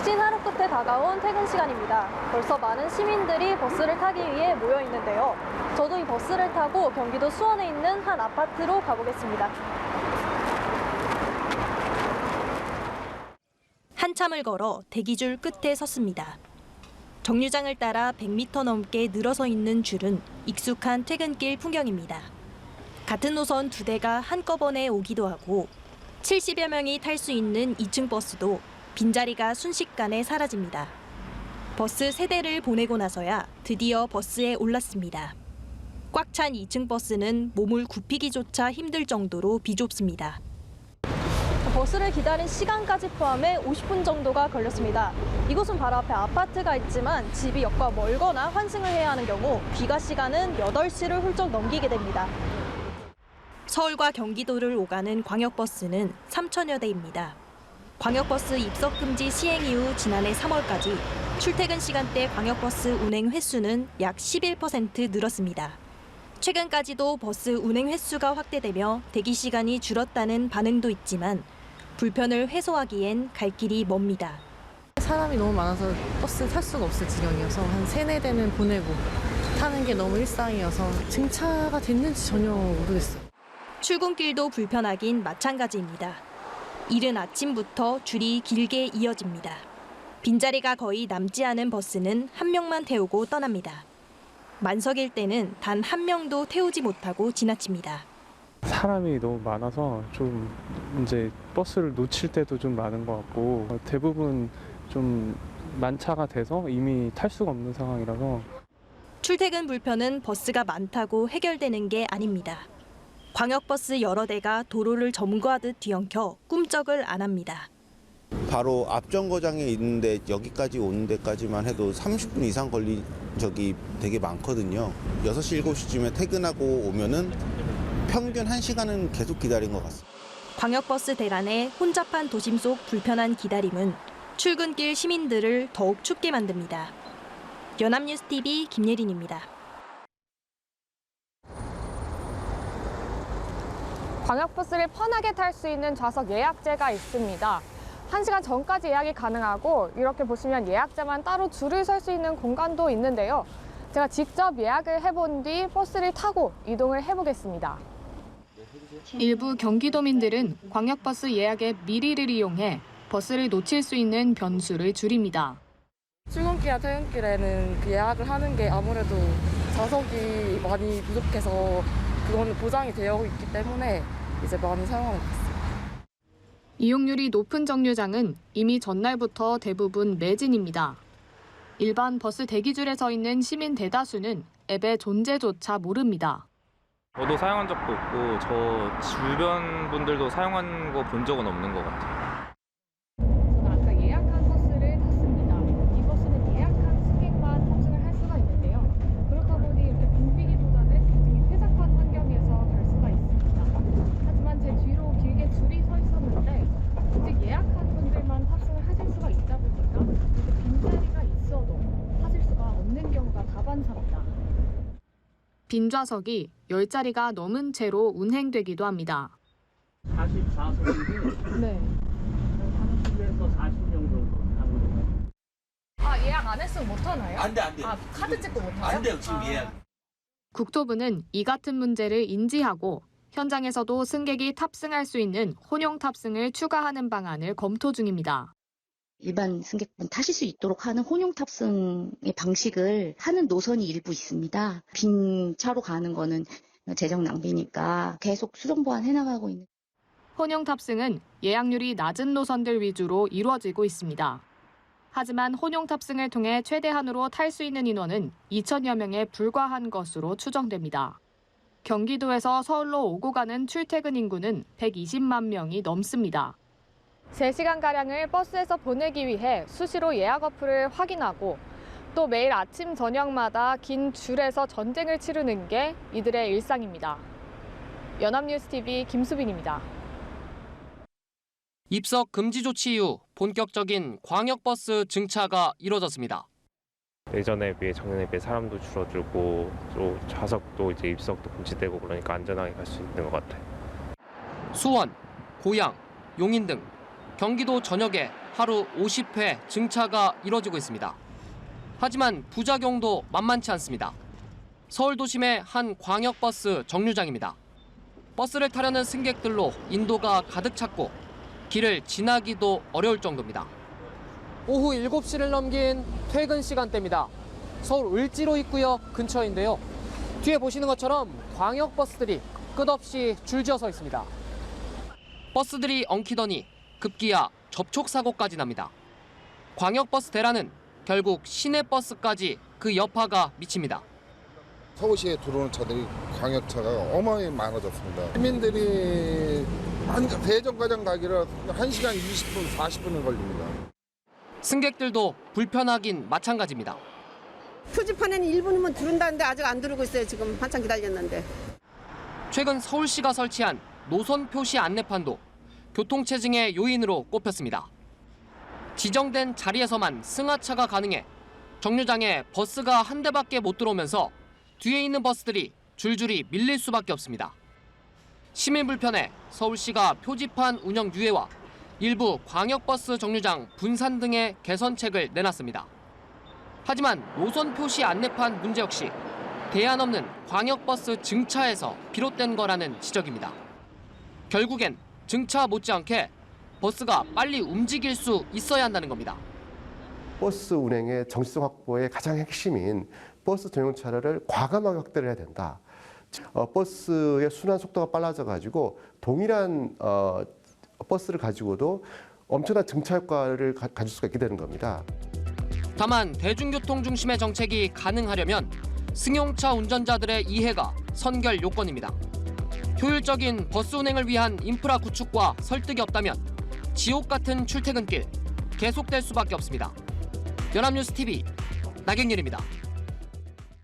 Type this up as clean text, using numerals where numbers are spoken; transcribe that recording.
지친 하루 끝에 다가온 퇴근 시간입니다. 벌써 많은 시민들이 버스를 타기 위해 모여 있는데요. 저도 이 버스를 타고 경기도 수원에 있는 한 아파트로 가보겠습니다. 한참을 걸어 대기줄 끝에 섰습니다. 정류장을 따라 100m 넘게 늘어서 있는 줄은 익숙한 퇴근길 풍경입니다. 같은 노선 두 대가 한꺼번에 오기도 하고 70여 명이 탈 수 있는 2층 버스도 빈자리가 순식간에 사라집니다. 버스 3대를 보내고 나서야 드디어 버스에 올랐습니다. 꽉 찬 2층 버스는 몸을 굽히기조차 힘들 정도로 비좁습니다. 버스를 기다린 시간까지 포함해 50분 정도가 걸렸습니다. 이곳은 바로 앞에 아파트가 있지만 집이 역과 멀거나 환승을 해야 하는 경우 귀가 시간은 8시를 훌쩍 넘기게 됩니다. 서울과 경기도를 오가는 광역버스는 3천여 대입니다. 광역버스 입석 금지 시행 이후 지난해 3월까지 출퇴근 시간대 광역버스 운행 횟수는 약 11% 늘었습니다. 최근까지도 버스 운행 횟수가 확대되며 대기 시간이 줄었다는 반응도 있지만 불편을 해소하기엔 갈 길이 멉니다. 사람이 너무 많아서 버스 탈 수가 없을 지경이어서 한 3-4대는 보내고 타는 게 너무 일상이어서 증차가 됐는지 전혀 모르겠어요. 출근길도 불편하긴 마찬가지입니다. 이른 아침부터 줄이 길게 이어집니다. 빈자리가 거의 남지 않은 버스는 한 명만 태우고 떠납니다. 만석일 때는 단 한 명도 태우지 못하고 지나칩니다. 사람이 너무 많아서 좀 이제 버스를 놓칠 때도 좀 많은 것 같고 대부분 좀 만차가 돼서 이미 탈 수가 없는 상황이라서 출퇴근 불편은 버스가 많다고 해결되는 게 아닙니다. 광역버스 여러 대가 도로를 점거하듯 뒤엉켜 꿈쩍을 안 합니다. 바로 앞정거장에 있는데 여기까지 오는 데까지만 해도 30분 이상 걸린 적이 되게 많거든요. 6시, 7시쯤에 퇴근하고 오면은 평균 1시간은 계속 기다린 것 같습니다. 광역버스 대란의 혼잡한 도심 속 불편한 기다림은 출근길 시민들을 더욱 춥게 만듭니다. 연합뉴스TV 김예린입니다. 광역버스를 편하게 탈 수 있는 좌석 예약제가 있습니다. 1시간 전까지 예약이 가능하고 이렇게 보시면 예약자만 따로 줄을 설 수 있는 공간도 있는데요. 제가 직접 예약을 해본 뒤 버스를 타고 이동을 해보겠습니다. 일부 경기도민들은 광역버스 예약의 미리를 이용해 버스를 놓칠 수 있는 변수를 줄입니다. 출근길이나 퇴근길에는 그 예약을 하는 게 아무래도 좌석이 많이 부족해서 그거는 보장이 되어 있기 때문에 이제 많이 사용하는 것 같습니다. 이용률이 높은 정류장은 이미 전날부터 대부분 매진입니다. 일반 버스 대기줄에 서 있는 시민 대다수는 앱의 존재조차 모릅니다. 저도 사용한 적도 없고 저 주변 분들도 사용한 거 본 적은 없는 것 같아요. 저는 아까 예약한 버스를 탔습니다. 이 버스는 예약한 승객만 탑승을 할 수가 있는데요. 그렇다 보니 이렇게 붐비기보다는 굉장히 쾌적한 환경에서 갈 수가 있습니다. 하지만 제 뒤로 길게 줄이 서 있었는데 아직 예약한 분들만 탑승을 하실 수가 있다 보니까 이렇게 빈자리가 있어도 하실 수가 없는 경우가 다반사입니다. 빈 좌석이 10자리가 넘은 채로 운행되기도 합니다. 44석이고 네. 30에서 40명 정도 타는 거예요. 아, 예약 안 했으면 못 타나요? 안 돼. 아, 카드 찍고 못 타요? 안 돼요, 지금 예약. 국토부는 이 같은 문제를 인지하고 현장에서도 승객이 탑승할 수 있는 혼용 탑승을 추가하는 방안을 검토 중입니다. 일반 승객분 타실 수 있도록 하는 혼용 탑승의 방식을 하는 노선이 일부 있습니다. 빈 차로 가는 거는 재정 낭비니까 계속 수정 보완 해나가고 있는. 혼용 탑승은 예약률이 낮은 노선들 위주로 이루어지고 있습니다. 하지만 혼용 탑승을 통해 최대한으로 탈 수 있는 인원은 2천여 명에 불과한 것으로 추정됩니다. 경기도에서 서울로 오고 가는 출퇴근 인구는 120만 명이 넘습니다. 3시간가량을 버스에서 보내기 위해 수시로 예약 어플을 확인하고 또 매일 아침 저녁마다 긴 줄에서 전쟁을 치르는 게 이들의 일상입니다. 연합뉴스TV 김수빈입니다. 입석 금지 조치 이후 본격적인 광역버스 증차가 이뤄졌습니다. 예전에 비해 작년에 비해 사람도 줄어들고 또 좌석도 이제 입석도 금지되고 그러니까 안전하게 갈 수 있는 것 같아요. 수원, 고양, 용인 등 경기도 전역에 하루 50회 증차가 이뤄지고 있습니다. 하지만 부작용도 만만치 않습니다. 서울 도심의 한 광역버스 정류장입니다. 버스를 타려는 승객들로 인도가 가득 찼고 길을 지나기도 어려울 정도입니다. 오후 7시를 넘긴 퇴근 시간대입니다. 서울 을지로 입구역 근처인데요. 뒤에 보시는 것처럼 광역버스들이 끝없이 줄지어 서 있습니다. 버스들이 엉키더니 급기야 접촉사고까지 납니다. 광역버스 대란은 결국 시내버스까지 그 여파가 미칩니다. 서울시에 들어오는 차들이 광역차가 어마어마하게 많아졌습니다. 시민들이 대전까지 가기를 1시간 20분, 40분은 걸립니다. 승객들도 불편하긴 마찬가지입니다. 표지판에는 1분이면 들어온다는데 아직 안 들어오고 있어요. 지금 한참 기다렸는데. 최근 서울시가 설치한 노선 표시 안내판도 교통체증의 요인으로 꼽혔습니다. 지정된 자리에서만 승하차가 가능해 정류장에 버스가 한 대밖에 못 들어오면서 뒤에 있는 버스들이 줄줄이 밀릴 수밖에 없습니다. 시민 불편에 서울시가 표지판 운영 유예와 일부 광역버스 정류장 분산 등의 개선책을 내놨습니다. 하지만 노선 표시 안내판 문제 역시 대안 없는 광역버스 증차에서 비롯된 거라는 지적입니다. 결국엔 증차 못지않게 버스가 빨리 움직일 수 있어야 한다는 겁니다. 버스 운행의 정시성 확보의 가장 핵심인 버스 전용차를 과감하게 확대를 해야 된다. 버스의 순환 속도가 빨라져가지고 동일한 버스를 가지고도 엄청난 증차 효과를 가질 수가 있게 되는 겁니다. 다만 대중교통 중심의 정책이 가능하려면 승용차 운전자들의 이해가 선결 요건입니다. 효율적인 버스 운행을 위한 인프라 구축과 설득이 없다면 지옥 같은 출퇴근길 계속될 수밖에 없습니다. 연합뉴스 TV 나경렬입니다.